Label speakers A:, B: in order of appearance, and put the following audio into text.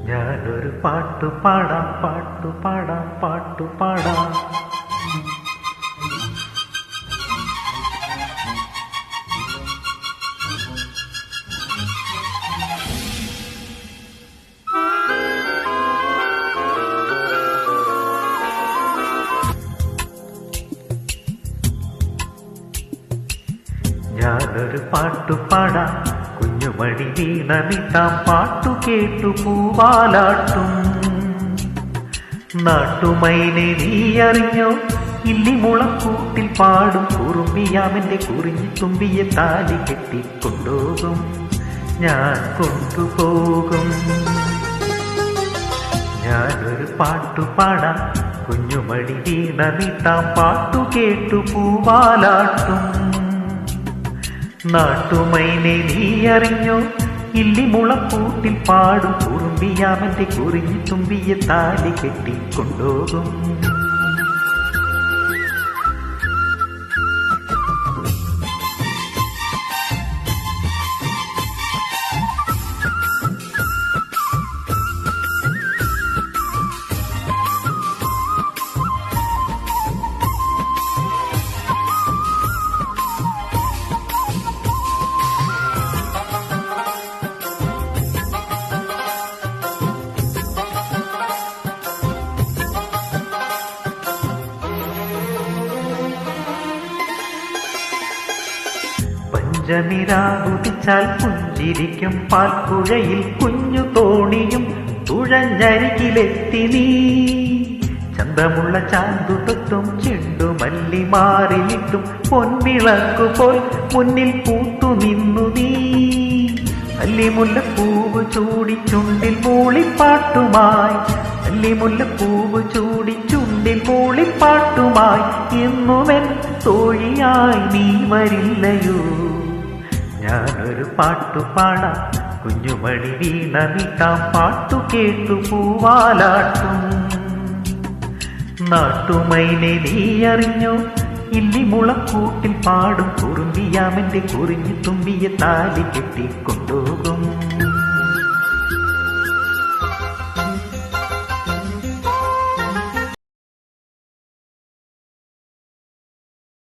A: ഞാനൊരു പാട്ടു പാടാം പാട്ടു പാടാം പാട്ടു പാടാം. ഞാനൊരു പാട്ടു പാടാം, കുഞ്ഞുമണി വീണമിട്ടാം, പാട്ടു കേട്ടു പൂവാലാട്ടും. നാട്ടുമൈനെ നീ അറിഞ്ഞോ, ഇല്ലിമുളക്കൂട്ടിൽ പാടും കുറുമ്പിയാമെന്റെ കുറിഞ്ഞി തുമ്പിയെ താലി കെട്ടിക്കൊണ്ടുപോകും, ഞാൻ കൊണ്ടുപോകും. ഞാനൊരു പാട്ടു പാടാം, കുഞ്ഞുമണി വീണമിട്ടാം, പാട്ടു കേട്ടു പൂവാലാട്ടും. നാട്ടുമൈനെ നീ അറിഞ്ഞോ, ഇല്ലിമുളക്കൂട്ടിൽ പാടും കുറുമ്പിയാമെന്റെ കുറിഞ്ഞി തുമ്പിയെ താലി കെട്ടിക്കൊണ്ടുപോകും. പഞ്ചമിരാവുദിച്ചാൽ പുഞ്ചിരിക്കും പാൽക്കുഴയിൽ കുഞ്ഞു തോണിയും തുഴഞ്ഞരികിലെത്തി നീ. ചന്തമുള്ള ചാന്തുതൊട്ടും ചെണ്ടുമല്ലി മാറിയിട്ടും പൊൻവിളക്കുപോൽ മുന്നിൽ പൂത്തു നിന്നു നീ. അല്ലിമുല്ലപ്പൂവ് ചൂടി ചുണ്ടിൽ മൂളിപ്പാട്ടുമായി, അല്ലിമുല്ലപ്പൂവ് ചൂടി ചുണ്ടിൽ മൂളിപ്പാട്ടുമായി, എന്നുമെൻ തോഴിയായി നീ വരില്ലയോ. ഞാനൊരു പാട്ടു പാടാം, കുഞ്ഞുമണി വീണമിട്ടാം, പാട്ടു കേട്ടു പൂവാലാട്ടും. നാട്ടുമൈനെ നീ അറിഞ്ഞോ, ഇല്ലിമുളക്കൂട്ടിൽ പാടും കുറുമ്പിയാമെന്റെ കുറിഞ്ഞി തുമ്പിയെ താലി കെട്ടിക്കൊണ്ടുപോകും.